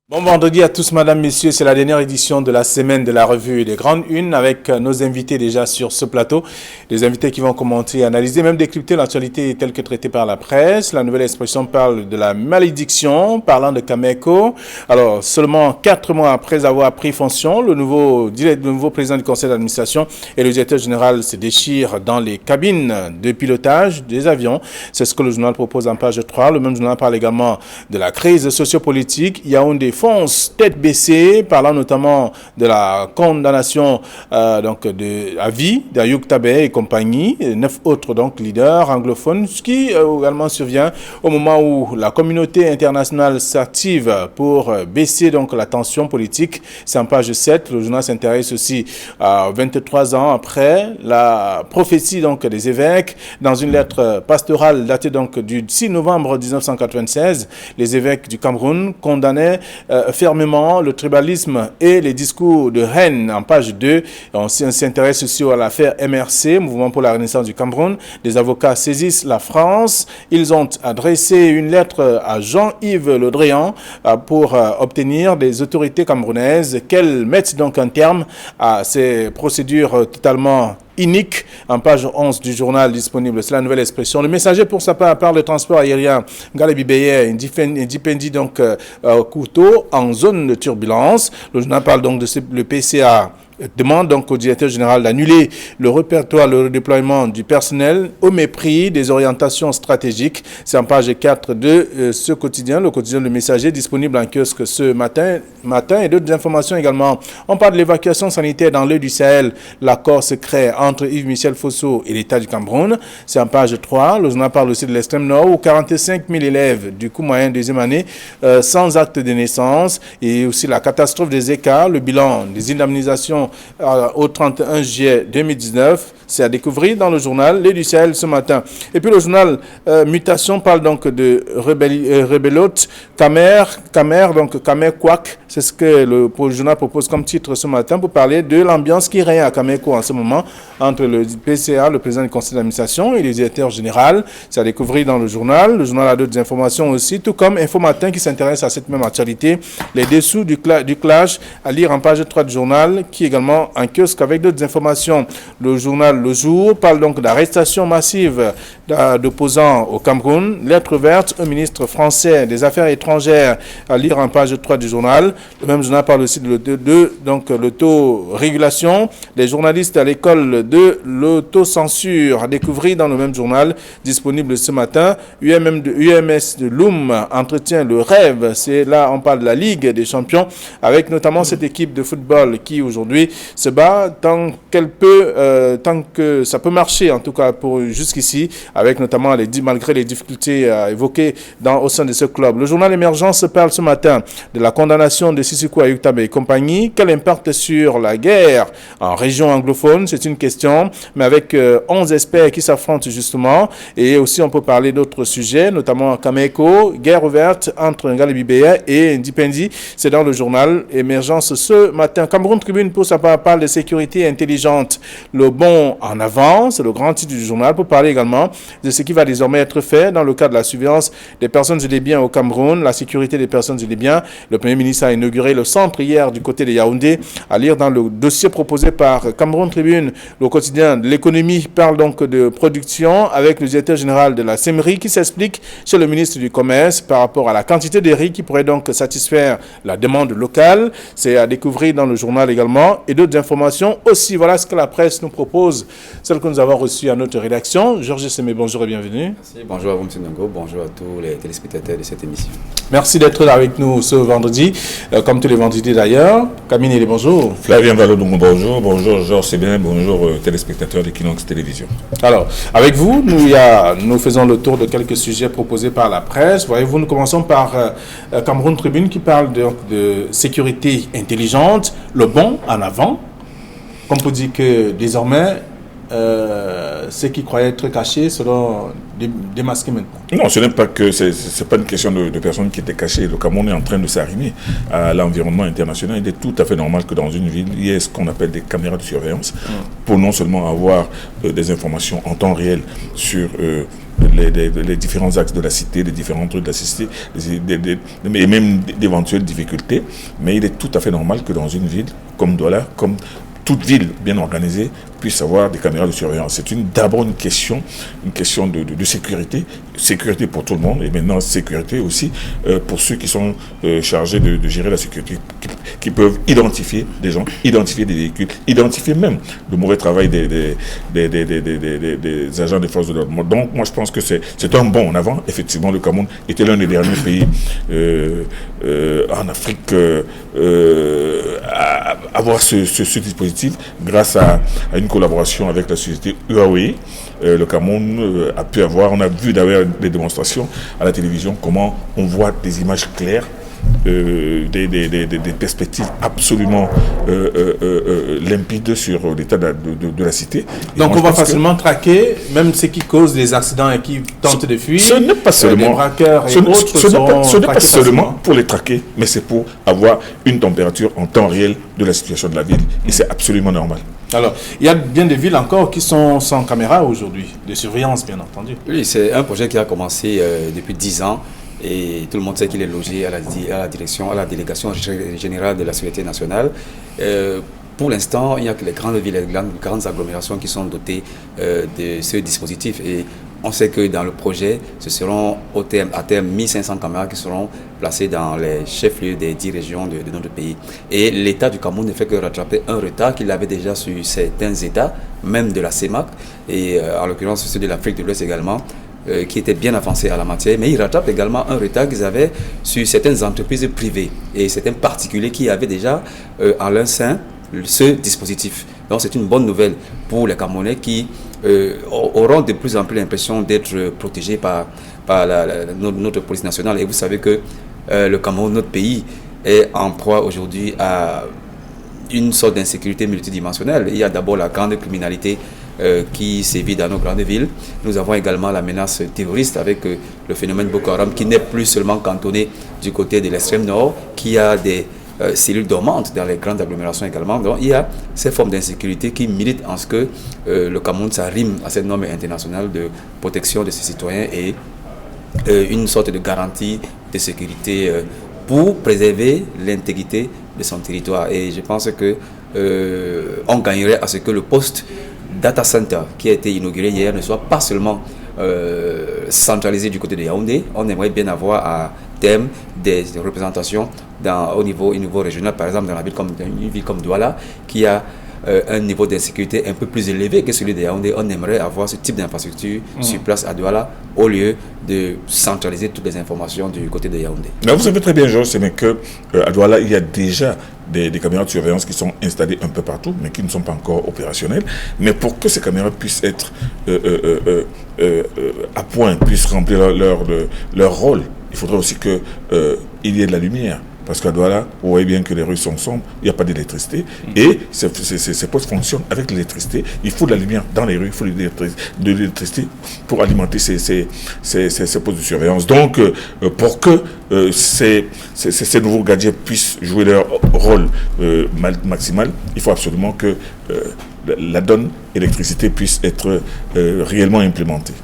Bon vendredi à tous, mesdames, messieurs. C'est la dernière édition de la semaine de la revue des Grandes Unes avec nos invités déjà sur ce plateau. Des invités qui vont commenter, analyser, même décrypter l'actualité telle que traitée par la presse. La nouvelle expression parle de la malédiction, parlant de Cameco. Alors, seulement 4 mois après avoir pris fonction, le nouveau président du conseil d'administration et le directeur général se déchirent dans les cabines de pilotage des avions. C'est ce que le journal propose en page 3. Le même journal parle également de la crise sociopolitique. Yaoundé fonce tête baissée, parlant notamment de la condamnation à vie d'Ayoub Tabé et compagnie, et 9 autres leaders anglophones, ce qui également survient au moment où la communauté internationale s'active pour baisser la tension politique. C'est en page 7. Le journal s'intéresse aussi à 23 ans après la prophétie des évêques dans une lettre pastorale datée du 6 novembre 1996. Les évêques du Cameroun condamnaient fermement le tribalisme et les discours de haine en page 2. On s'intéresse aussi à l'affaire MRC, Mouvement pour la Renaissance du Cameroun. Des avocats saisissent la France. Ils ont adressé une lettre à Jean-Yves Le Drian pour obtenir des autorités camerounaises qu'elles mettent un terme à ces procédures totalement inique, en page 11 du journal disponible. C'est la nouvelle expression. Le messager, pour sa part, parle de transport aérien. Galebi Beye, Indipendi, couteau en zone de turbulence. Le journal parle le PCA demande au directeur général d'annuler le répertoire, le redéploiement du personnel au mépris des orientations stratégiques. C'est en page 4 de ce quotidien, le quotidien Le Messager, disponible en kiosque ce matin et d'autres informations également. On parle de l'évacuation sanitaire dans l'œil du Sahel, l'accord secret entre Yves-Michel Fosso et l'État du Cameroun. C'est en page 3. Le journal parle aussi de l'extrême nord où 45 000 élèves du cours moyen deuxième année sans acte de naissance, et aussi la catastrophe des écarts, le bilan des indemnisations au 31 juillet 2019. C'est à découvrir dans le journal Les du Sahel ce matin. Et puis le journal Mutation parle de Rebellote, Camer Quack. C'est ce que le journal propose comme titre ce matin pour parler de l'ambiance qui règne à Cameco en ce moment entre le PCA, le président du conseil d'administration, et le directeur général. C'est à découvrir dans le journal. Le journal a d'autres informations aussi, tout comme Info Matin qui s'intéresse à cette même actualité. Les dessous du clash à lire en page 3 du journal, qui est également en kiosque avec d'autres informations. Le journal Le Jour parle d'arrestation massive d'opposants au Cameroun. Lettre verte au ministre français des Affaires étrangères à lire en page 3 du journal. Le même journal parle aussi de l'autorégulation. Les journalistes à l'école de l'autocensure à découvrir dans le même journal disponible ce matin. UMS de Loum entretient le rêve. C'est là, on parle de la Ligue des champions avec notamment cette équipe de football qui aujourd'hui se bat tant qu'elle peut, tant que ça peut marcher, en tout cas pour jusqu'ici, avec notamment malgré les difficultés évoquées au sein de ce club. Le journal Émergence parle ce matin de la condamnation de Sissoko Ayoub Tabé et compagnie. Quel impact sur la guerre en région anglophone? C'est une question, mais avec 11 experts qui s'affrontent justement. Et aussi, on peut parler d'autres sujets, notamment Cameco, guerre ouverte entre Galebi Beye et Ndipendi. C'est dans le journal Émergence ce matin. Cameroun Tribune, pour sa part, parle de sécurité intelligente. Le bon en avant, c'est le grand titre du journal, pour parler également de ce qui va désormais être fait dans le cadre de la surveillance des personnes et des biens au Cameroun, la sécurité des personnes et des biens. Le Premier ministre a inauguré le centre hier du côté de Yaoundé, à lire dans le dossier proposé par Cameroun Tribune. Le quotidien de l'économie parle de production avec le directeur général de la CEMRI qui s'explique chez le ministre du Commerce par rapport à la quantité de riz qui pourrait satisfaire la demande locale. C'est à découvrir dans le journal également et d'autres informations aussi. Voilà ce que la presse nous propose, celle que nous avons reçue à notre rédaction. Georges Semé, bonjour et bienvenue. Merci, bonjour à vous, M. Ndongo, bonjour à tous les téléspectateurs de cette émission. Merci d'être là avec nous ce vendredi, comme tous les vendredis d'ailleurs. Camille, bonjour. Flavien Valodongo, bonjour. Bonjour Georges Semé, bonjour téléspectateurs de Kinox Télévision. Alors, avec vous, nous faisons le tour de quelques sujets proposés par la presse. Voyez-vous, nous commençons par Cameroun Tribune qui parle de sécurité intelligente, le bon en avant. Comme pour dire que désormais, ce qui croyaient être caché seront démasqués maintenant. Non, ce n'est pas que c'est pas une question de personnes qui étaient cachées. Le Cameroun est en train de s'arrimer à l'environnement international. Il est tout à fait normal que dans une ville, il y ait ce qu'on appelle des caméras de surveillance pour non seulement avoir des informations en temps réel sur les différents axes de la cité, les différents trucs de la cité, et même d'éventuelles difficultés. Mais il est tout à fait normal que dans une ville comme Douala, comme toute ville bien organisée, puisse avoir des caméras de surveillance. C'est d'abord une question de sécurité pour tout le monde, et maintenant sécurité aussi pour ceux qui sont chargés de gérer la sécurité, qui peuvent identifier des gens, identifier des véhicules, identifier même le mauvais travail des agents des forces de l'ordre. Donc moi je pense que c'est un bond en avant. Effectivement, le Cameroun était l'un des derniers pays en Afrique à avoir ce dispositif grâce à une collaboration avec la société Huawei. Le Cameroun a pu avoir, on a vu d'ailleurs des démonstrations à la télévision, comment on voit des images claires, des perspectives absolument limpides sur l'état de la cité. Et donc on va facilement traquer même ceux qui causent des accidents et qui tentent de fuir. Ce n'est pas seulement, ce n'est pas seulement pour les traquer, mais c'est pour avoir une température en temps réel de la situation de la ville. Et c'est absolument normal. Alors, il y a bien des villes encore qui sont sans caméra aujourd'hui, de surveillance bien entendu. Oui, c'est un projet qui a commencé depuis 10 ans. Et tout le monde sait qu'il est logé à la délégation générale de la Sécurité nationale. Pour l'instant, il n'y a que les grandes villes, les grandes agglomérations qui sont dotées de ce dispositif. Et on sait que dans le projet, ce seront à terme 1500 caméras qui seront placées dans les chefs-lieux des 10 régions de notre pays. Et l'État du Cameroun ne fait que rattraper un retard qu'il avait déjà sur certains États, même de la CEMAC, et en l'occurrence ceux de l'Afrique de l'Ouest également, qui étaient bien avancés à la matière, mais ils rattrapent également un retard qu'ils avaient sur certaines entreprises privées et certains particuliers qui avaient déjà en leur sein ce dispositif. Donc c'est une bonne nouvelle pour les Camerounais qui auront de plus en plus l'impression d'être protégés par notre police nationale. Et vous savez que le Cameroun, notre pays, est en proie aujourd'hui à une sorte d'insécurité multidimensionnelle. Il y a d'abord la grande criminalité qui sévit dans nos grandes villes. Nous avons également la menace terroriste avec le phénomène Boko Haram qui n'est plus seulement cantonné du côté de l'extrême nord, qui a des cellules dormantes dans les grandes agglomérations également. Donc il y a ces formes d'insécurité qui militent en ce que le Cameroun s'arrime à cette norme internationale de protection de ses citoyens et une sorte de garantie de sécurité pour préserver l'intégrité de son territoire. Et je pense que on gagnerait à ce que le poste Data Center qui a été inauguré hier ne soit pas seulement centralisé du côté de Yaoundé. On aimerait bien avoir à terme des représentations au niveau régional, par exemple dans une ville comme Douala, qui a un niveau d'insécurité un peu plus élevé que celui de Yaoundé. On aimerait avoir ce type d'infrastructure sur place à Douala au lieu de centraliser toutes les informations du côté de Yaoundé. Mais vous savez très bien, Georges, c'est qu'à Douala, il y a déjà des caméras de surveillance qui sont installées un peu partout, mais qui ne sont pas encore opérationnelles. Mais pour que ces caméras puissent être à point, puissent remplir leur rôle, il faudrait aussi qu'il y ait de la lumière. Parce qu'à Douala, vous voyez bien que les rues sont sombres, il n'y a pas d'électricité. Et ces postes fonctionnent avec l'électricité. Il faut de la lumière dans les rues, il faut de l'électricité pour alimenter ces postes de surveillance. Donc, pour que ces nouveaux gadgets puissent jouer leur rôle maximal, il faut absolument que la donne électricité puisse être réellement implémentée.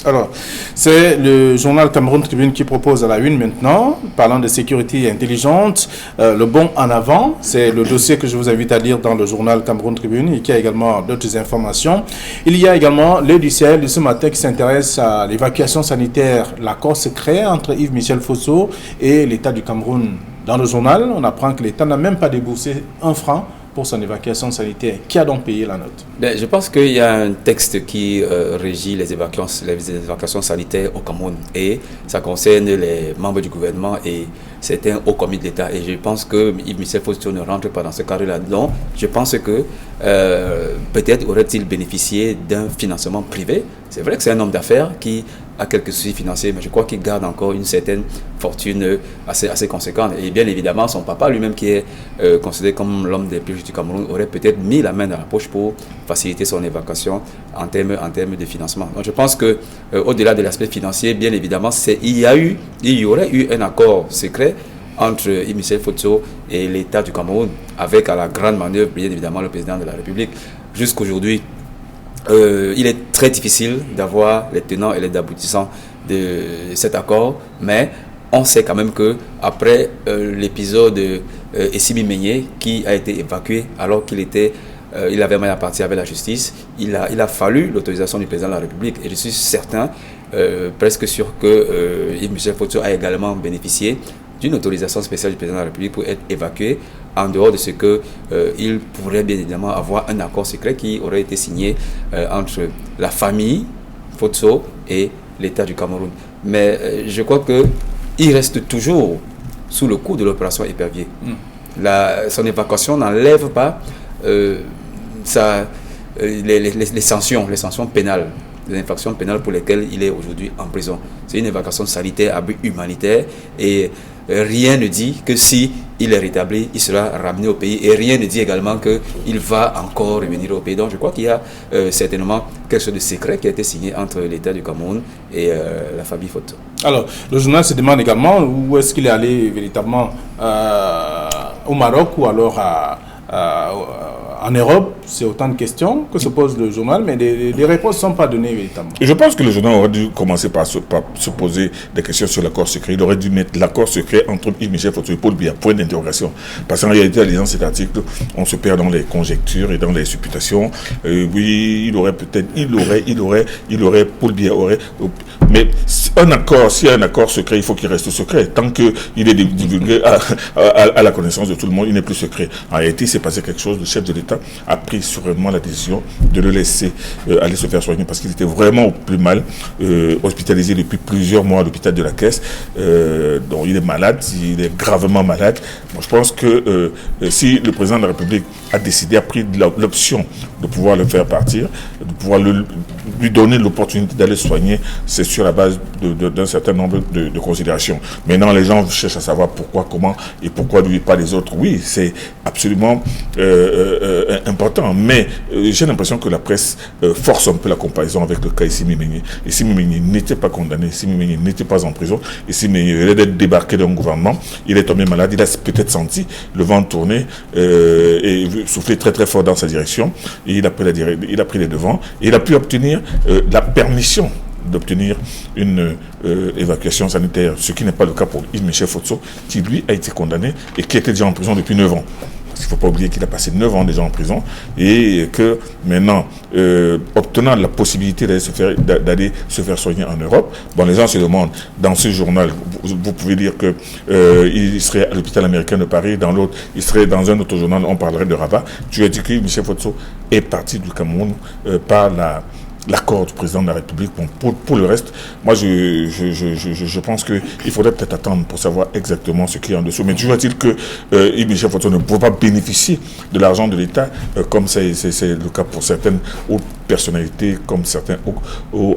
Alors, c'est le journal Cameroun Tribune qui propose à la une maintenant, parlant de sécurité intelligente, le bond en avant. C'est le dossier que je vous invite à lire dans le journal Cameroun Tribune et qui a également d'autres informations. Il y a également l'œil du ciel de ce matin qui s'intéresse à l'évacuation sanitaire, l'accord secret entre Yves Michel Fosso et l'État du Cameroun. Dans le journal, on apprend que l'État n'a même pas déboursé un franc pour son évacuation sanitaire. Qui a donc payé la note? Je pense qu'il y a un texte qui régit les évacuations sanitaires au Cameroun et ça concerne les membres du gouvernement et certains hauts commis de l'État. Et je pense que Yves Michel Fosso ne rentre pas dans ce cadre-là. Donc, je pense que peut-être aurait-il bénéficié d'un financement privé. C'est vrai que c'est un homme d'affaires qui à quelques soucis financiers, mais je crois qu'il garde encore une certaine fortune assez conséquente. Et bien évidemment, son papa lui-même, qui est considéré comme l'homme des plus riches du Cameroun, aurait peut-être mis la main dans la poche pour faciliter son évacuation en termes de financement. Donc je pense que au-delà de l'aspect financier, bien évidemment, il y aurait eu un accord secret entre Michel Fotso et l'État du Cameroun, avec à la grande manœuvre, bien évidemment, le président de la République. Jusqu'aujourd'hui, il est très difficile d'avoir les tenants et les aboutissants de cet accord, mais on sait quand même que après l'épisode Essimi Meigné, qui a été évacué alors il avait mal à partir avec la justice, il a fallu l'autorisation du président de la République, et je suis certain, presque sûr que Michel Fotso a également bénéficié d'une autorisation spéciale du président de la République pour être évacué, en dehors de ce qu'il pourrait bien évidemment avoir un accord secret qui aurait été signé entre la famille Fotso et l'État du Cameroun. Mais je crois qu'il reste toujours sous le coup de l'opération Épervier. Son évacuation n'enlève pas les sanctions pénales, les infractions pénales pour lesquelles il est aujourd'hui en prison. C'est une évacuation sanitaire à but humanitaire, et rien ne dit que si il est rétabli, il sera ramené au pays, et rien ne dit également qu'il va encore revenir au pays. Donc je crois qu'il y a certainement quelque chose de secret qui a été signé entre l'État du Cameroun et la famille Fotso. Alors, le journal se demande également où est-ce qu'il est allé véritablement au Maroc ou alors en Europe. C'est autant de questions que se pose le journal, mais les réponses ne sont pas données véritablement. Je pense que le journal aurait dû commencer par se poser des questions sur l'accord secret. Il aurait dû mettre l'accord secret entre Yves Michel Fotso et Paul Biya, point d'interrogation. Parce qu'en réalité, en lisant cet article, on se perd dans les conjectures et dans les supputations. Oui, Paul Biya aurait. Mais s'il y a un accord secret, il faut qu'il reste secret. Tant qu'il est divulgué à la connaissance de tout le monde, il n'est plus secret. En réalité, il s'est passé quelque chose. Le chef de l'État a pris sûrement la décision de le laisser aller se faire soigner, parce qu'il était vraiment au plus mal, hospitalisé depuis plusieurs mois à l'hôpital de la Caisse. Donc il est malade, il est gravement malade. Bon, je pense que si le président de la République a pris l'option de pouvoir le faire partir, de pouvoir lui donner l'opportunité d'aller soigner, c'est sur la base d'un certain nombre de considérations. Maintenant, les gens cherchent à savoir pourquoi, comment et pourquoi lui et pas les autres. Oui, c'est absolument important, mais j'ai l'impression que la presse force un peu la comparaison avec le cas Essimi Meigné. Essimi Meigné n'était pas condamné, Essimi Meigné n'était pas en prison, Essimi Meigné venait d'être débarqué d'un gouvernement, il est tombé malade, il a peut-être senti le vent tourner et souffler très très fort dans sa direction, et il a pris les devants, et il a pu obtenir la permission d'obtenir une évacuation sanitaire, ce qui n'est pas le cas pour Yves Michel Fotso, qui lui a été condamné et qui était déjà en prison depuis 9 ans. Il ne faut pas oublier qu'il a passé 9 ans déjà en prison, et que maintenant, obtenant la possibilité d'aller se faire soigner en Europe, bon, les gens se demandent, dans ce journal, vous pouvez dire qu'il serait à l'hôpital américain de Paris, dans l'autre, il serait dans un autre journal, on parlerait de Rabat. Tu as dit que Michel Fotso est parti du Cameroun par l'accord du président de la République. Bon, pour le reste, moi je pense qu'il faudrait peut-être attendre pour savoir exactement ce qu'il y a en dessous. Mais toujours est-il que Yves Michel Fotso ne peut pas bénéficier de l'argent de l'État, comme c'est le cas pour certaines autres personnalités, comme certains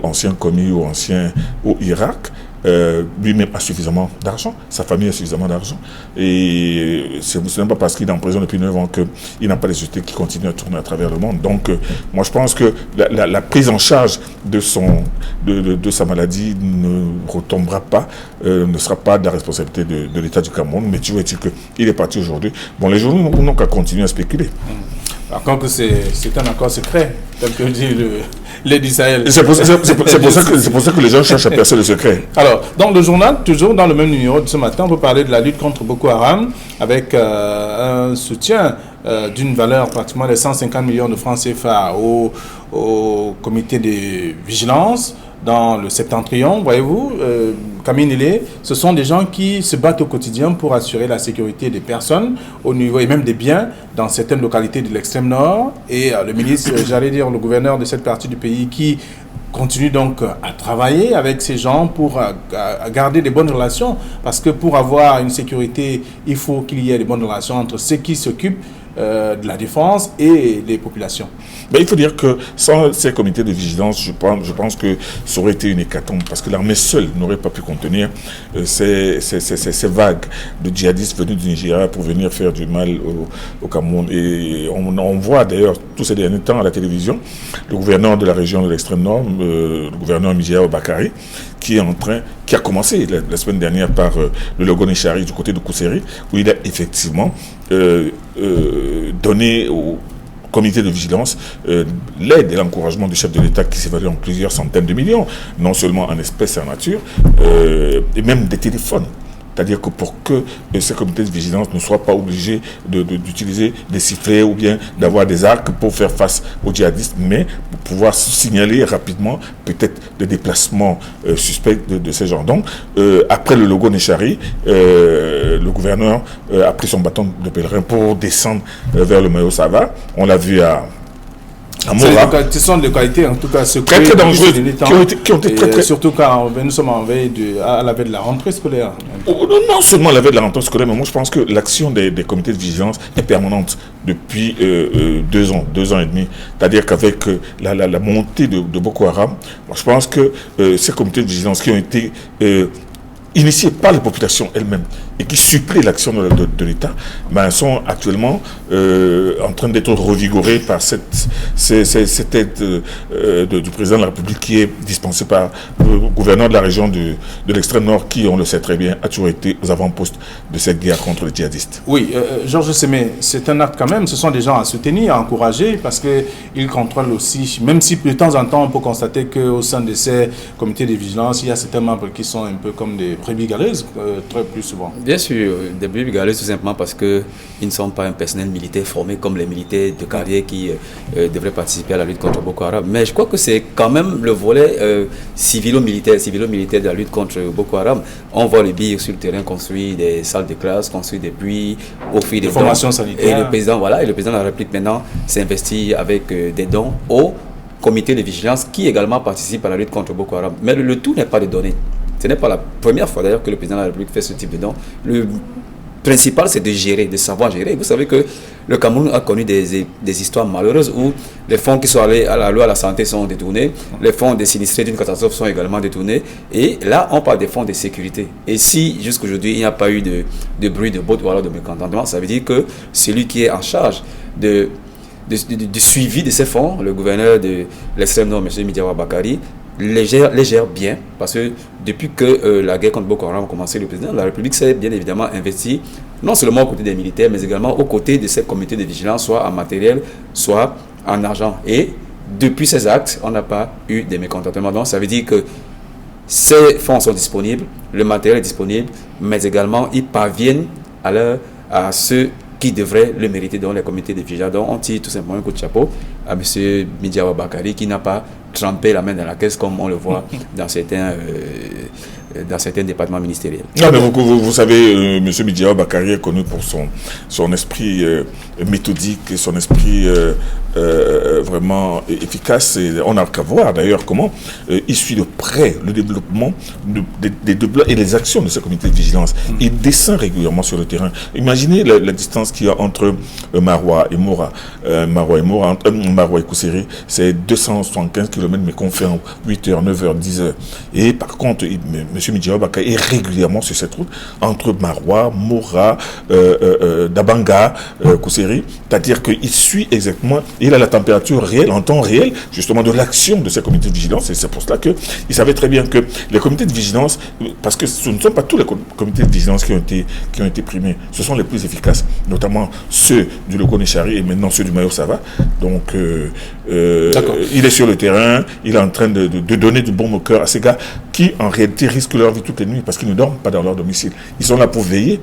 anciens commis ou anciens au Irak. Lui-même a suffisamment d'argent, sa famille a suffisamment d'argent, et ce n'est pas parce qu'il est en prison depuis 9 ans qu'il n'a pas les sociétés qui continuent à tourner à travers le monde. Donc moi je pense que la prise en charge de sa maladie ne retombera pas, ne sera pas de la responsabilité de l'État du Cameroun, mais tu vois, qu'il est parti aujourd'hui. Bon, les journaux n'ont qu'à continuer à spéculer. Encore que c'est un accord secret, tel que dit l'Édit Sahel. C'est pour ça que les gens cherchent à percer le secret. Alors, dans le journal, toujours dans le même numéro de ce matin, on peut parler de la lutte contre Boko Haram, avec un soutien d'une valeur pratiquement de 150 millions de francs CFA au comité de vigilance dans le Septentrion, voyez-vous, Camille Nélé, ce sont des gens qui se battent au quotidien pour assurer la sécurité des personnes au niveau et même des biens dans certaines localités de l'extrême nord. Et le ministre, le gouverneur de cette partie du pays qui continue donc à travailler avec ces gens pour garder des bonnes relations, parce que pour avoir une sécurité, il faut qu'il y ait des bonnes relations entre ceux qui s'occupent de la défense et les populations. Il faut dire que sans ces comités de vigilance, je pense que ça aurait été une hécatombe, parce que l'armée seule n'aurait pas pu contenir ces vagues de djihadistes venus du Nigeria pour venir faire du mal au Cameroun. Et on voit d'ailleurs tous ces derniers temps à la télévision le gouverneur de la région de l'extrême nord, le gouverneur Midiawa Bakari, qui a commencé la semaine dernière par le Logone Chari du côté de Kousséri, où il a effectivement donné au comité de vigilance l'aide et l'encouragement du chef de l'État qui s'évalue en plusieurs centaines de millions, non seulement en espèces et en nature, et même des téléphones. C'est-à-dire que pour que ces comités de vigilance ne soient pas obligés d'utiliser des sifflets ou bien d'avoir des arcs pour faire face aux djihadistes, mais pour pouvoir signaler rapidement peut-être des déplacements suspects de ces gens. Donc, après le Logone Chari, le gouverneur a pris son bâton de pèlerin pour descendre vers le Mayo Sava. On l'a vu à Mora. Ce sont des localités en tout cas très très dangereuses qui ont été très surtout quand nous sommes à la veille de la rentrée scolaire. Non seulement à la veille de la rentrée scolaire, mais moi je pense que l'action des comités de vigilance est permanente depuis 2 ans et demi. C'est-à-dire qu'avec la montée de Boko Haram, moi je pense que ces comités de vigilance qui ont été initiés par les populations elles-mêmes et qui suppléent l'action de l'État, sont actuellement en train d'être revigorés par cette aide du président de la République qui est dispensée par le gouverneur de la région de l'extrême nord qui, on le sait très bien, a toujours été aux avant-postes de cette guerre contre les djihadistes. Oui, Georges Sémé, c'est un acte quand même, ce sont des gens à soutenir, à encourager, parce qu'ils contrôlent aussi, même si de temps en temps on peut constater qu'au sein de ces comités de vigilance, il y a certains membres qui sont un peu comme des brebis galeuses, très plus souvent. Bien sûr, des brebis galeuses tout simplement parce qu'ils ne sont pas un personnel militaire formé comme les militaires de carrière qui devraient participer à la lutte contre Boko Haram. Mais je crois que c'est quand même le volet civilo-militaire de la lutte contre Boko Haram. On voit les billes sur le terrain construire des salles de classe, construire des puits, offrir des formations sanitaires. Et le président de la République maintenant s'investit avec des dons au comité de vigilance qui également participe à la lutte contre Boko Haram. Mais le tout n'est pas de donner. Ce n'est pas la première fois d'ailleurs que le président de la République fait ce type de don. Le principal, c'est de gérer, de savoir gérer. Vous savez que le Cameroun a connu des histoires malheureuses où les fonds qui sont allés à la loi à la santé sont détournés, les fonds des sinistrés d'une catastrophe sont également détournés. Et là, on parle des fonds de sécurité. Et si jusqu'aujourd'hui, il n'y a pas eu de bruit de botte ou alors de mécontentement, ça veut dire que celui qui est en charge du suivi de ces fonds, le gouverneur de l'extrême nord, M. Midiawa Bakari, les gère bien, parce que depuis que la guerre contre Boko Haram a commencé, le président de la République s'est bien évidemment investi, non seulement aux côtés des militaires, mais également aux côtés de ces comités de vigilance, soit en matériel, soit en argent. Et depuis ces actes, on n'a pas eu de mécontentement. Donc ça veut dire que ces fonds sont disponibles, le matériel est disponible, mais également ils parviennent à ceux qui devraient le mériter dans les comités de vigilance. Donc on tire tout simplement un coup de chapeau à M. Midiawa Bakari qui n'a pas trempé la main dans la caisse comme on le voit dans certains départements ministériels. Non, mais vous savez, M. Midiawa Bakari est connu pour son esprit méthodique et son esprit vraiment efficace. Et on n'a qu'à voir d'ailleurs comment il suit de près le développement des développements et les actions de ce comité de vigilance. Il descend régulièrement sur le terrain. Imaginez la distance qu'il y a entre Maroua et Mora. Maroua et Kousséri, c'est 275 km, mais qu'on fait en 8h, 9h, 10h. Et par contre, M. Midiawa Bakari est régulièrement sur cette route entre Maroua, Mora, Dabanga, Kousséri. C'est-à-dire qu'il suit exactement, il a la température réelle, en temps réel, justement, de l'action de ces comités de vigilance. Et c'est pour cela qu'il savait très bien que les comités de vigilance, parce que ce ne sont pas tous les comités de vigilance qui ont été primés, ce sont les plus efficaces, notamment ceux du Logone Chari et maintenant ceux du Mayo Sava. Donc, il est sur le terrain, il est en train de donner du bon au cœur à ces gars qui, en réalité, risquent leur vie toutes les nuits parce qu'ils ne dorment pas dans leur domicile. Ils sont là pour veiller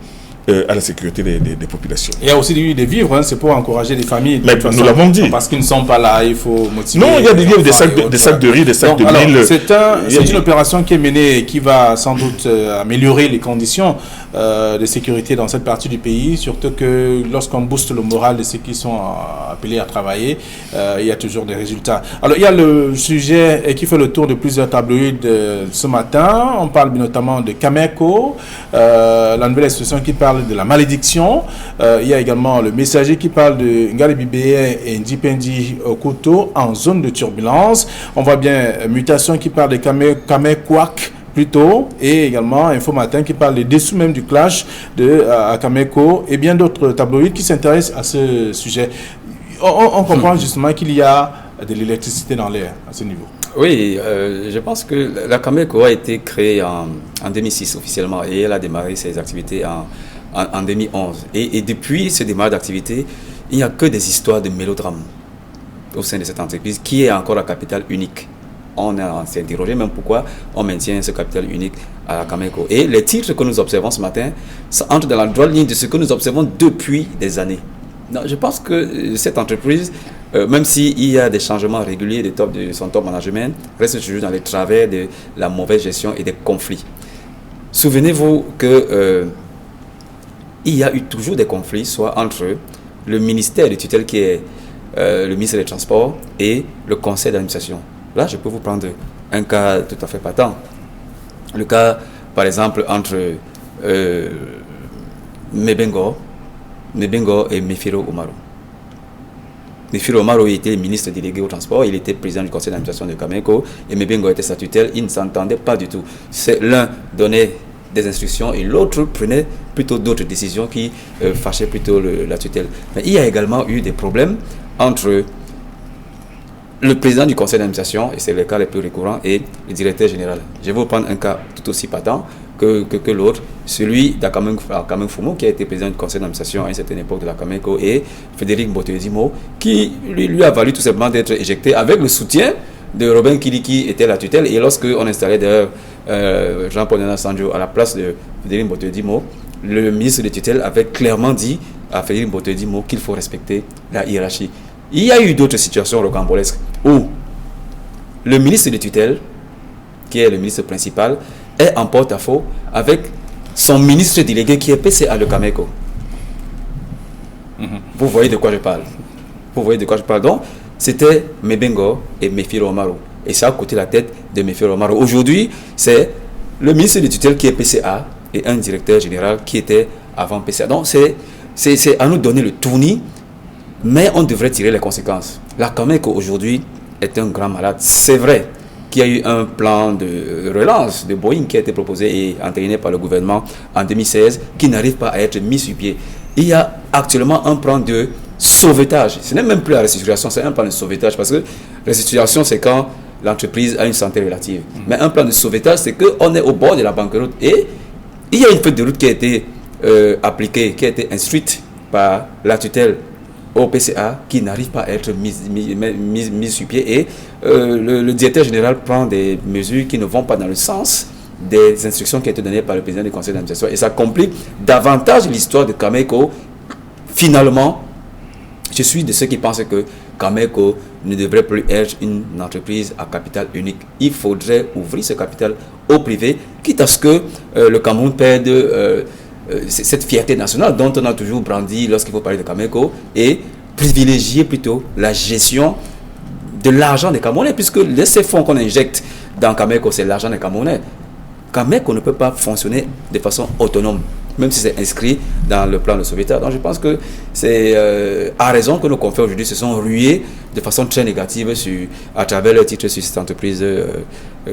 à la sécurité des populations. Il y a aussi des vivres, c'est pour encourager les familles. Mais nous l'avons dit. Parce qu'ils ne sont pas là, il faut motiver. Non, il y a des sacs de riz, des sacs de mil. C'est une opération qui est menée et qui va sans doute améliorer les conditions de sécurité dans cette partie du pays, surtout que lorsqu'on booste le moral de ceux qui sont appelés à travailler, il y a toujours des résultats. Alors, il y a le sujet qui fait le tour de plusieurs tabloïds ce matin. On parle notamment de Cameco, la nouvelle expression qui parle de la malédiction. Il y a également le messager qui parle de Ngali Bibé et Ndipendi Okuto en zone de turbulence. On voit bien Mutation qui parle de Kamekwak plutôt, et également Info Matin qui parle des dessous même du clash de Cameco, et bien d'autres tabloïds qui s'intéressent à ce sujet. On comprend justement qu'il y a de l'électricité dans l'air à ce niveau. Oui, je pense que la Cameco a été créée en 2006 officiellement, et elle a démarré ses activités en 2011. Et depuis ce démarrage d'activité, il n'y a que des histoires de mélodrames au sein de cette entreprise qui est encore à capital unique. On s'est interrogé même pourquoi on maintient ce capital unique à la Cameco. Et les titres que nous observons ce matin, ça entre dans la droite ligne de ce que nous observons depuis des années. Non, je pense que cette entreprise, même s'il y a des changements réguliers de son top management, reste toujours dans les travers de la mauvaise gestion et des conflits. Souvenez-vous que il y a eu toujours des conflits, soit entre le ministère de tutelle qui est le ministère des Transports et le conseil d'administration. Là, je peux vous prendre un cas tout à fait patent. Le cas, par exemple, entre Mebengo et Mefiro Omaro. Mefiro Omaro était ministre délégué au transport, il était président du conseil d'administration de Cameco, et Mebengo était sa tutelle, ils ne s'entendaient pas du tout. L'un donnait des instructions et l'autre prenait plutôt d'autres décisions qui fâchaient plutôt la tutelle. Mais il y a également eu des problèmes entre le président du conseil d'administration, et c'est le cas le plus récurrent, et le directeur général. Je vais vous prendre un cas tout aussi patent que l'autre, celui d'Akamen Fumo, qui a été président du conseil d'administration à une certaine époque de la Cameco, et Frédéric Mbote-Dimo, qui lui a valu tout simplement d'être éjecté avec le soutien de Robin Kili, qui était la tutelle. Et lorsque on installait d'ailleurs Jean-Paul Nana Sanjo à la place de Frédéric Mbote-Dimo, le ministre de tutelle avait clairement dit à Frédéric Mbote-Dimo qu'il faut respecter la hiérarchie. Il y a eu d'autres situations rocambolesques où le ministre de tutelle, qui est le ministre principal, est en porte-à-faux avec son ministre délégué qui est PCA de Cameco. Vous voyez de quoi je parle. Donc, c'était Mebengo et Mefiro Omaro. Et ça a coûté la tête de Mefiro Omaro. Aujourd'hui, c'est le ministre de tutelle qui est PCA et un directeur général qui était avant PCA. Donc, c'est à nous donner le tournis. Mais on devrait tirer les conséquences. La Cameco aujourd'hui est un grand malade. C'est vrai qu'il y a eu un plan de relance de Boeing qui a été proposé et entériné par le gouvernement en 2016 qui n'arrive pas à être mis sur pied. Il y a actuellement un plan de sauvetage. Ce n'est même plus la restructuration, c'est un plan de sauvetage, parce que restructuration, c'est quand l'entreprise a une santé relative. Mais un plan de sauvetage, c'est qu'on est au bord de la banqueroute et il y a une feuille de route qui a été appliquée, qui a été instruite par la tutelle au PCA qui n'arrive pas à être mise sur pied, et le directeur général prend des mesures qui ne vont pas dans le sens des instructions qui ont été données par le président du conseil d'administration, et ça complique davantage l'histoire de Cameco. Finalement, je suis de ceux qui pensent que Cameco ne devrait plus être une entreprise à capital unique. Il faudrait ouvrir ce capital au privé, quitte à ce que le Cameroun perde cette fierté nationale dont on a toujours brandi lorsqu'il faut parler de Cameco, et privilégier plutôt la gestion de l'argent des Camerounais, puisque ces fonds qu'on injecte dans Cameco, c'est l'argent des Camerounais. Cameco ne peut pas fonctionner de façon autonome, même si c'est inscrit dans le plan de sauvetage. Donc je pense que c'est à raison que nos confrères aujourd'hui se sont rués de façon très négative à travers le titre sur cette entreprise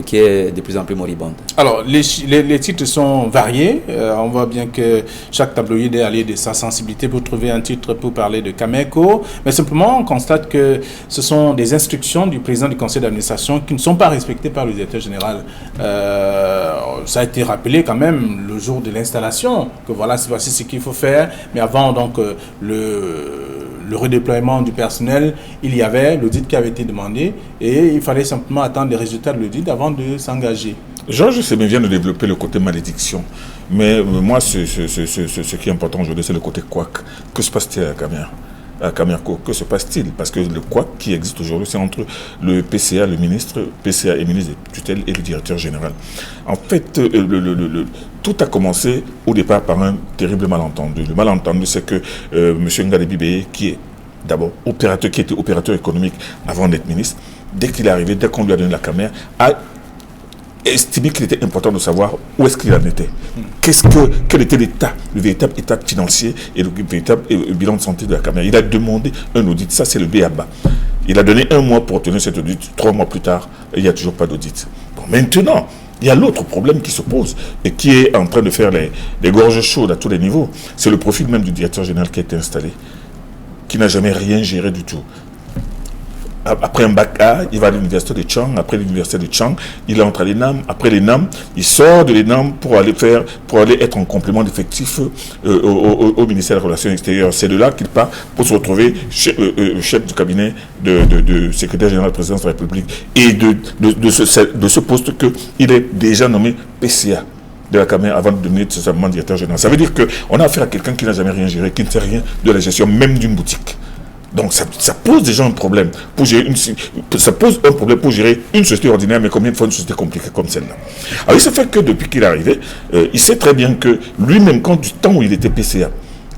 qui est de plus en plus moribonde. Alors, les titres sont variés. On voit bien que chaque tabloïd est allé de sa sensibilité pour trouver un titre pour parler de Cameco. Mais simplement, on constate que ce sont des instructions du président du conseil d'administration qui ne sont pas respectées par le directeur général. Ça a été rappelé quand même le jour de l'installation, que voilà, voici ce qu'il faut faire. Mais avant, donc, le redéploiement du personnel, il y avait l'audit qui avait été demandé et il fallait simplement attendre les résultats de l'audit avant de s'engager. Georges Sébin vient de développer le côté malédiction. Mais moi, ce qui est important aujourd'hui, c'est le côté couac. Que se passe-t-il à la caméra? à Camerco. Que se passe-t-il? Parce que le couac qui existe aujourd'hui, c'est entre le PCA, le ministre, PCA et ministre des tutelles et le directeur général. En fait, tout a commencé au départ par un terrible malentendu. Le malentendu, c'est que M. Ngale Bibeye, qui est d'abord qui était opérateur économique avant d'être ministre, dès qu'il est arrivé, dès qu'on lui a donné la caméra, a estimé qu'il était important de savoir où est-ce qu'il en était. Quel était l'état, le véritable état financier et le véritable bilan de santé de la caméra. Il a demandé un audit, ça c'est le B.A.B.A. Il a donné 1 mois pour obtenir cet audit, 3 mois plus tard, il n'y a toujours pas d'audit. Bon, maintenant, il y a l'autre problème qui se pose et qui est en train de faire les gorges chaudes à tous les niveaux. C'est le profil même du directeur général qui a été installé, qui n'a jamais rien géré du tout. Après un bac A, il va à l'université de Chang. Après l'université de Chang, il entre à l'ENAM. Après l'ENAM, il sort de l'ENAM pour aller être en complément d'effectif au ministère des Relations extérieures. C'est de là qu'il part pour se retrouver chef du cabinet de secrétaire général de la présidence de la République. Et de ce poste qu'il est déjà nommé PCA de la caméra avant de devenir simplement directeur général. Ça veut dire qu'on a affaire à quelqu'un qui n'a jamais rien géré, qui ne sait rien de la gestion même d'une boutique. Donc ça pose déjà un problème pour gérer pour gérer une société ordinaire, mais combien de fois une société compliquée comme celle-là. Alors il se fait que depuis qu'il est arrivé, il sait très bien que lui-même, quand du temps où il était PCA,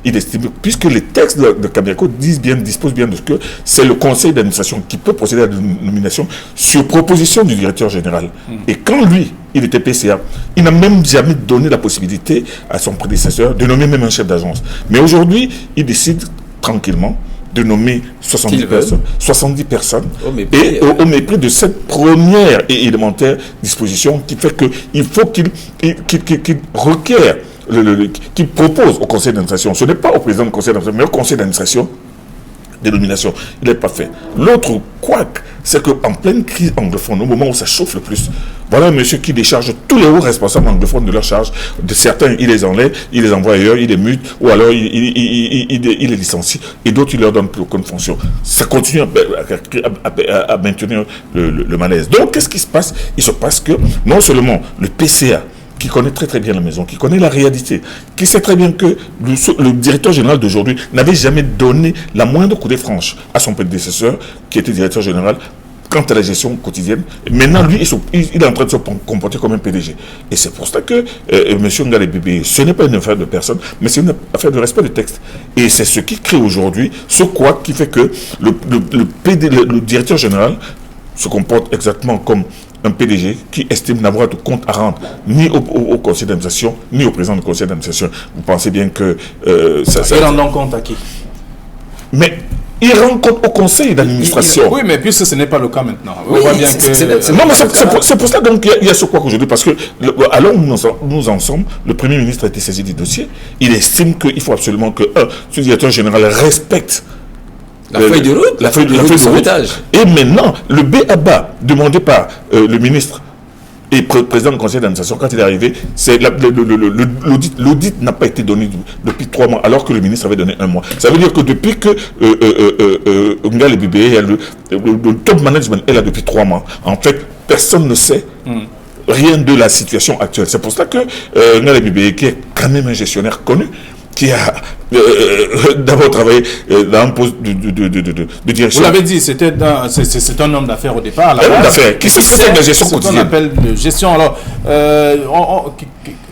il estime, puisque les textes de Camerco disposent bien de ce que c'est le conseil d'administration qui peut procéder à la nomination sur proposition du directeur général. Et quand lui, il était PCA, il n'a même jamais donné la possibilité à son prédécesseur de nommer même un chef d'agence. Mais aujourd'hui, il décide tranquillement de nommer 70 personnes au mépris de cette première et élémentaire disposition qui fait qu'il faut qu'il requiert, qu'il propose au conseil d'administration. Ce n'est pas au président du conseil d'administration, mais au conseil d'administration des nominations. Il n'est pas fait. L'autre couac, c'est qu'en pleine crise anglophone, au moment où ça chauffe le plus, voilà un monsieur qui décharge tous les hauts responsables anglophones de leur charge. De certains, il les enlève, il les envoie ailleurs, il les mute, ou alors il les licencie, et d'autres, il leur donne plus aucune fonction. Ça continue à maintenir le malaise. Donc, qu'est-ce qui se passe? Il se passe que, non seulement le PCA, qui connaît très très bien la maison, qui connaît la réalité, qui sait très bien que le directeur général d'aujourd'hui n'avait jamais donné la moindre coudée franche à son prédécesseur, qui était directeur général, quant à la gestion quotidienne. Maintenant, lui, il est en train de se comporter comme un PDG. Et c'est pour ça que M. Ngale Bibeye, ce n'est pas une affaire de personne, mais c'est une affaire de respect du texte. Et c'est ce qui crée aujourd'hui ce couac qui fait que le directeur général se comporte exactement comme un PDG qui estime n'avoir de compte à rendre ni au conseil d'administration, ni au président du conseil d'administration. Vous pensez bien que il rend compte à qui? Mais il rend compte au conseil d'administration. Oui, mais puisque ce n'est pas le cas maintenant. On voit bien que... Non, mais c'est pour ça donc il y a ce quoi aujourd'hui, parce que alors nous en sommes, le Premier ministre a été saisi du dossier. Il estime qu'il faut absolument que ce directeur général respecte la feuille de route, la feuille de sauvetage. Et maintenant, le B.A.B.A. demandé par le ministre et président du conseil d'administration, quand il est arrivé, c'est l'audit n'a pas été donné depuis 3 mois, alors que le ministre avait donné 1 mois. Ça veut dire que depuis que Ngale Bibeye, le top management est là depuis 3 mois, en fait, personne ne sait rien de la situation actuelle. C'est pour ça que Ngale Bibeye, qui est quand même un gestionnaire connu, qui a d'abord travaillé dans un poste de direction. Vous l'avez dit, c'est un homme d'affaires au départ. Un homme d'affaires qui sait de la gestion quotidienne. Ce qu'on appelle de gestion. Alors,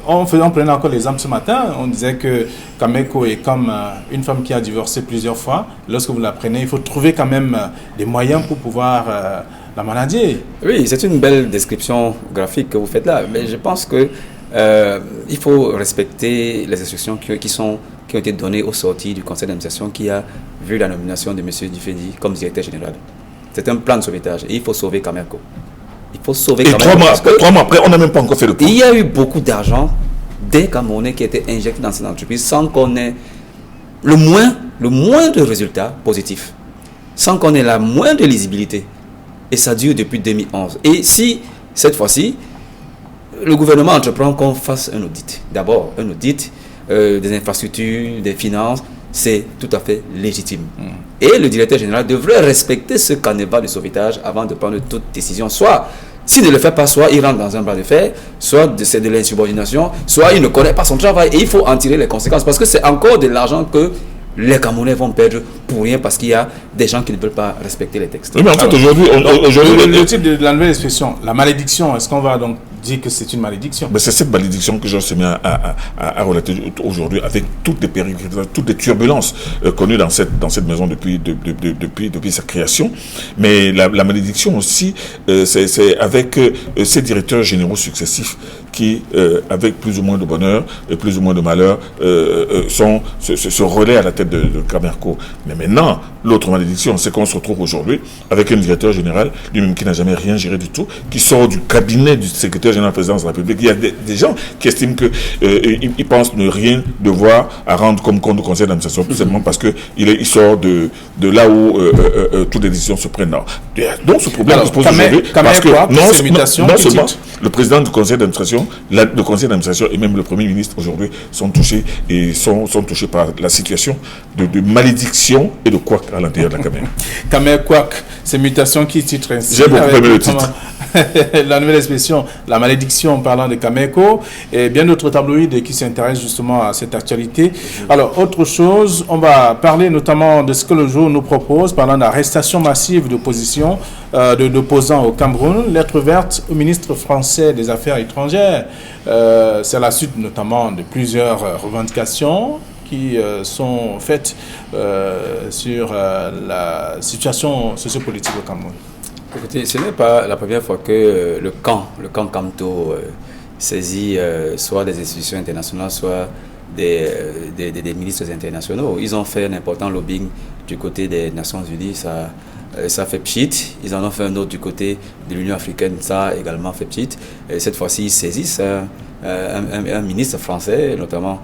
on prenait encore l'exemple ce matin, on disait que Camerco est comme une femme qui a divorcé plusieurs fois. Lorsque vous la prenez, il faut trouver quand même des moyens pour pouvoir la manager. Oui, c'est une belle description graphique que vous faites là, mais je pense que il faut respecter les instructions qui ont été données au sorti du conseil d'administration qui a vu la nomination de M. Difendi comme directeur général. C'est un plan de sauvetage et il faut sauver Camerco. Il faut sauver Camerco. Et 3 mois après, on n'a même pas encore fait le point. Il y a eu beaucoup d'argent des Camerounais qui a été injecté dans cette entreprise sans qu'on ait le moindre résultat positif, sans qu'on ait la moindre lisibilité. Et ça dure depuis 2011. Et si, cette fois-ci, le gouvernement entreprend qu'on fasse un audit. D'abord, un audit des infrastructures, des finances, c'est tout à fait légitime. Et le directeur général devrait respecter ce canevas de sauvetage avant de prendre toute décision. Soit, s'il ne le fait pas, soit il rentre dans un bras de fer, soit c'est de l'insubordination, soit il ne connaît pas son travail. Et il faut en tirer les conséquences parce que c'est encore de l'argent que les Camerounais vont perdre pour rien parce qu'il y a des gens qui ne veulent pas respecter les textes. Oui, mais en fait, aujourd'hui, le titre de la nouvelle expression, la malédiction, est-ce qu'on va donc dire que c'est une malédiction? C'est cette malédiction que je se mets à relater aujourd'hui avec toutes les péripéties, toutes les turbulences connues dans cette maison depuis sa création. Mais la malédiction aussi, c'est avec ces directeurs généraux successifs qui, avec plus ou moins de bonheur et plus ou moins de malheur, se relaient à la tête de Camerco. Mais maintenant, l'autre malédiction, c'est qu'on se retrouve aujourd'hui avec un directeur général, lui-même qui n'a jamais rien géré du tout, qui sort du cabinet du secrétaire général de la présidence de la République. Il y a des gens qui estiment qu'ils pensent ne rien devoir à rendre comme compte au conseil d'administration, tout simplement parce qu'il sort de là où toutes les décisions se prennent. Donc ce problème se pose aujourd'hui parce que non seulement le président du conseil d'administration, le conseil d'administration et même le premier ministre aujourd'hui sont touchés par la situation de malédiction et de couac à l'intérieur de la Camer. Camer couac, c'est mutation qui titre ainsi. J'ai beaucoup aimé le titre. La nouvelle expression, la malédiction, parlant de Cameco, et bien d'autres tabloïds qui s'intéressent justement à cette actualité. Alors, autre chose, on va parler notamment de ce que le jour nous propose, parlant d'arrestation massive d'opposition, d'opposants au Cameroun, lettre verte au ministre français des Affaires étrangères. C'est la suite notamment de plusieurs revendications qui sont faites sur la situation sociopolitique au Cameroun. Écoutez, ce n'est pas la première fois que le camp Camto saisit soit des institutions internationales, soit des ministres internationaux. Ils ont fait un important lobbying du côté des Nations Unies, ça fait pchit. Ils en ont fait un autre du côté de l'Union africaine, ça a également fait pchit. Et cette fois-ci, ils saisissent un ministre français, notamment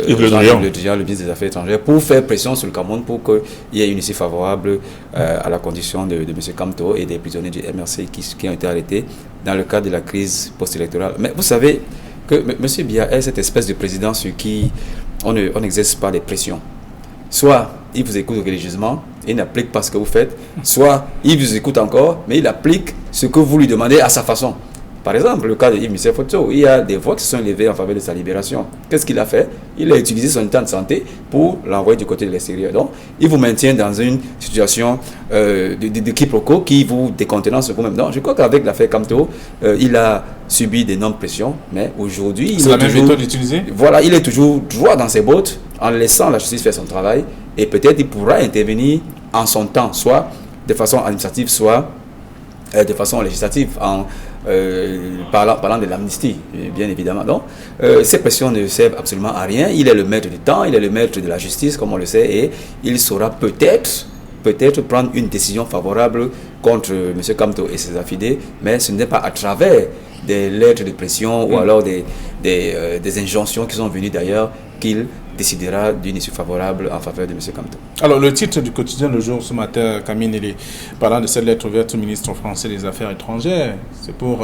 Yves Le Drian, le ministre des Affaires étrangères, pour faire pression sur le Cameroun pour qu'il y ait une issue favorable à la condition de M. Camto et des prisonniers du MRC qui ont été arrêtés dans le cadre de la crise post-électorale. Mais vous savez que M. Biya est cette espèce de président sur qui on n'exerce pas des pressions. Soit il vous écoute religieusement et n'applique pas ce que vous faites, soit il vous écoute encore, mais il applique ce que vous lui demandez à sa façon. Par exemple, le cas de Yves Michel Foto, il y a des voix qui se sont levées en faveur de sa libération. Qu'est-ce qu'il a fait? Il a utilisé son état de santé pour l'envoyer du côté de l'extérieur. Donc, il vous maintient dans une situation de quiproquo qui vous décontenance vous-même. Donc, je crois qu'avec l'affaire Camto, il a subi d'énormes pressions, mais aujourd'hui... C'est la même méthode utilisée? Voilà, il est toujours droit dans ses bottes en laissant la justice faire son travail et peut-être il pourra intervenir en son temps, soit de façon administrative, soit de façon législative, parlant de l'amnistie, bien évidemment. Donc, ces pressions ne servent absolument à rien. Il est le maître du temps, il est le maître de la justice, comme on le sait, et il saura peut-être prendre une décision favorable contre M. Camto et ses affidés, mais ce n'est pas à travers des lettres de pression ou alors des injonctions qui sont venues d'ailleurs qu'il décidera d'une issue favorable en faveur de M. Camto. Alors, le titre du quotidien Le Jour ce matin, Camille Nelly, parlant de cette lettre ouverte au ministre français des Affaires étrangères, c'est pour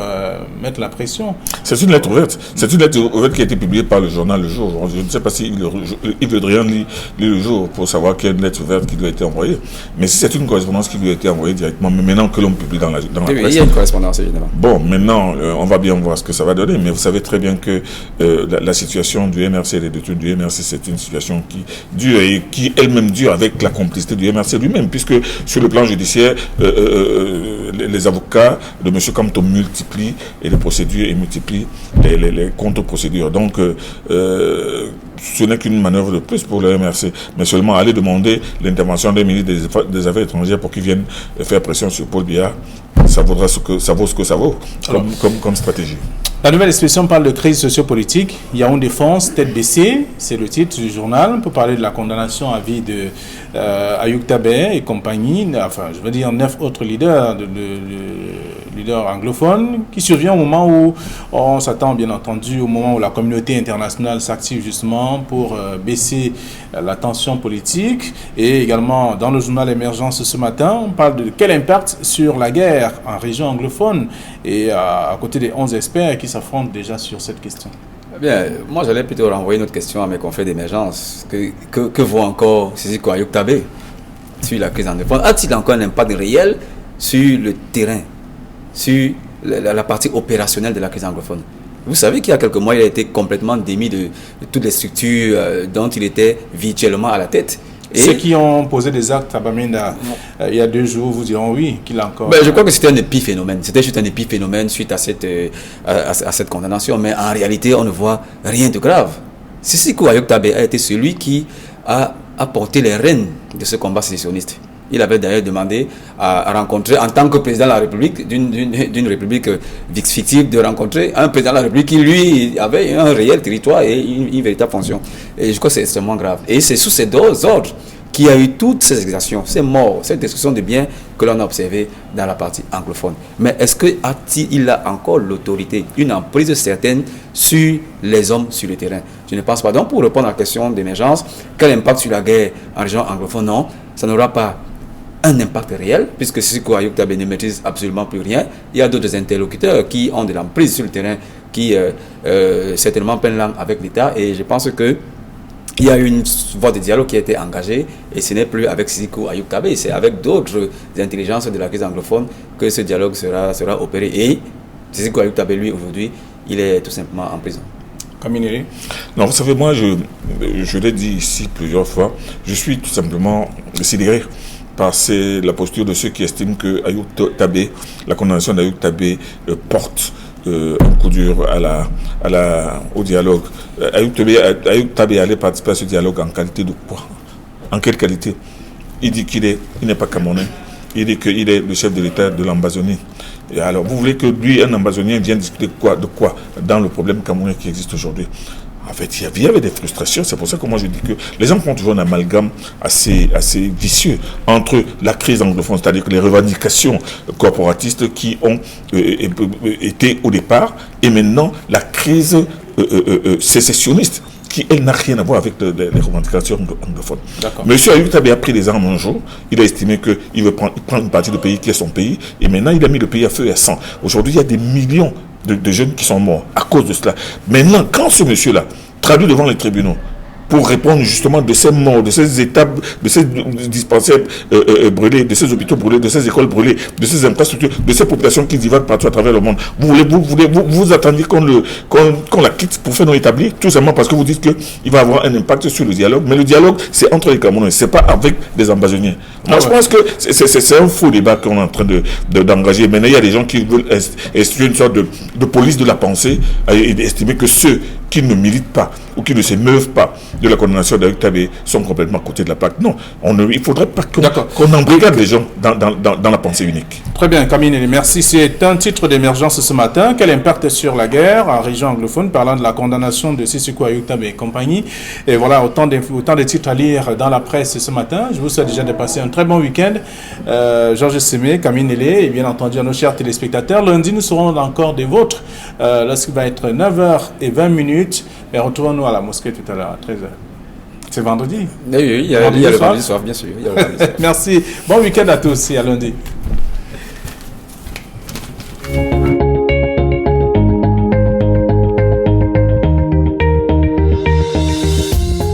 mettre la pression. C'est une lettre ouverte. C'est une lettre ouverte qui a été publiée par le journal Le Jour. Je ne sais pas si Yves Le Drian lit Le Jour pour savoir qu'il y a une lettre ouverte qui lui a été envoyée. Mais si c'est une correspondance qui lui a été envoyée directement, mais maintenant que l'on publie dans la presse... Il y a une correspondance, évidemment. Bon, maintenant, on va bien voir ce que ça va donner. Mais vous savez très bien que la situation du MRC et des détenus du MRC, c'est une situation qui dure et qui elle-même dure avec la complicité du MRC lui-même, puisque sur le plan judiciaire, les avocats de M. Camto multiplient et les procédures et multiplient les contre-procédures. Donc, ce n'est qu'une manœuvre de plus pour le MRC, mais seulement aller demander l'intervention des ministres des Affaires étrangères pour qu'ils viennent faire pression sur Paul Biya, ça vaut ce que ça vaut comme stratégie. La nouvelle expression parle de crise sociopolitique. Yaoundé défense, tête baissée, c'est le titre du journal. On peut parler de la condamnation à vie de Ayoub Tabé et compagnie, enfin, je veux dire 9 autres leaders, leaders anglophones, qui survient au moment où on s'attend, bien entendu, au moment où la communauté internationale s'active justement pour baisser la tension politique. Et également, dans le journal Émergence ce matin, on parle de quel impact sur la guerre en région anglophone et à côté des 11 experts qui s'affrontent déjà sur cette question. Bien, moi j'allais plutôt renvoyer une autre question à mes confrères d'Émergence. Que vaut encore Sisiko Ayoub Tabé sur la crise anglophone? A-t-il encore un impact réel sur le terrain, sur la partie opérationnelle de la crise anglophone? Vous savez qu'il y a quelques mois, il a été complètement démis de toutes les structures dont il était virtuellement à la tête. Et ceux qui ont posé des actes à Bamenda il y a 2 jours vous diront oui, qu'il a encore... je crois que c'était un épiphénomène. C'était juste un épiphénomène suite à cette condamnation. Mais en réalité, on ne voit rien de grave. Sisiko Ayuk Tabe a été celui qui a porté les rênes de ce combat sécessionniste. Il avait d'ailleurs demandé à rencontrer, en tant que président de la République, d'une République fictive, de rencontrer un président de la République qui, lui, avait un réel territoire et une véritable fonction. Et je crois que c'est extrêmement grave. Et c'est sous ces 2 ordres qu'il y a eu toutes ces exactions, ces morts, cette destruction de biens que l'on a observé dans la partie anglophone. Mais est-ce qu'il a encore l'autorité, une emprise certaine sur les hommes sur le terrain? Je ne pense pas. Donc, pour répondre à la question d'émergence, quel impact sur la guerre en région anglophone? Non, ça n'aura pas un impact réel, puisque Sisiko Ayuk Tabe ne maîtrise absolument plus rien. Il y a d'autres interlocuteurs qui ont de l'emprise sur le terrain, qui certainement prennent langue avec l'État, et je pense que il y a une voie de dialogue qui a été engagée, et ce n'est plus avec Sisiko Ayuk Tabe, c'est avec d'autres intelligences de la crise anglophone que ce dialogue sera opéré. Et Sisiko Ayuk Tabe, lui, aujourd'hui, il est tout simplement en prison. Kaminele? Non, vous savez, moi, je l'ai dit ici plusieurs fois, je suis tout simplement sidéré par la posture de ceux qui estiment que Ayuk Tabe, la condamnation d'Ayuk Tabe porte un coup dur au dialogue. Ayuk Tabe allait participer à ce dialogue en qualité de quoi? En quelle qualité? Il dit qu'il n'est pas camerounais. Il dit qu'il est le chef de l'État de l'Ambazonie. Et alors, vous voulez que lui, un Ambazonien, vienne discuter de quoi dans le problème camerounais qui existe aujourd'hui? En fait, il y avait des frustrations. C'est pour ça que moi je dis que les gens font toujours un amalgame assez vicieux entre la crise anglophone, c'est-à-dire que les revendications corporatistes qui ont été au départ, et maintenant la crise sécessionniste qui, elle, n'a rien à voir avec les revendications anglophones. Monsieur Ayuk Tabe a pris les armes un jour, il a estimé qu'il veut prendre une partie du pays qui est son pays, et maintenant il a mis le pays à feu et à sang. Aujourd'hui, il y a des millions de jeunes qui sont morts à cause de cela. Maintenant, quand ce monsieur-là traduit devant les tribunaux pour répondre justement de ces morts, de ces étapes, de ces dispensaires brûlés, de ces hôpitaux brûlés, de ces écoles brûlées, de ces infrastructures, de ces populations qui divaguent partout à travers le monde, vous attendiez qu'on la quitte pour faire nos établis, tout simplement parce que vous dites qu'il va avoir un impact sur le dialogue. Mais le dialogue, c'est entre les Camerounais, c'est pas avec des Ambazoniens. Moi, je pense que c'est un faux débat qu'on est en train d'engager. Maintenant, il y a des gens qui veulent instituer une sorte de police de la pensée et estimer que ceux qui ne militent pas ou qui ne s'émeuvent pas de la condamnation d'Ayuk Tabe sont complètement à côté de la plaque. Non, il ne faudrait pas qu'on embrigade les gens dans la pensée unique. Très bien, Kaminele, merci. C'est un titre d'émergence ce matin. Quel impact sur la guerre en région anglophone, parlant de la condamnation de Sisiko Ayuk Tabe et compagnie. Et voilà, autant de titres à lire dans la presse ce matin. Je vous souhaite déjà de passer un très bon week-end. Georges Sémé, Kaminele, et bien entendu à nos chers téléspectateurs. Lundi, nous serons encore des vôtres lorsqu'il va être 9h20. Et retrouvons-nous à la mosquée tout à l'heure à 13h. C'est vendredi? Oui, il y a le vendredi soir, bien sûr. Merci. Bon week-end à tous et à lundi.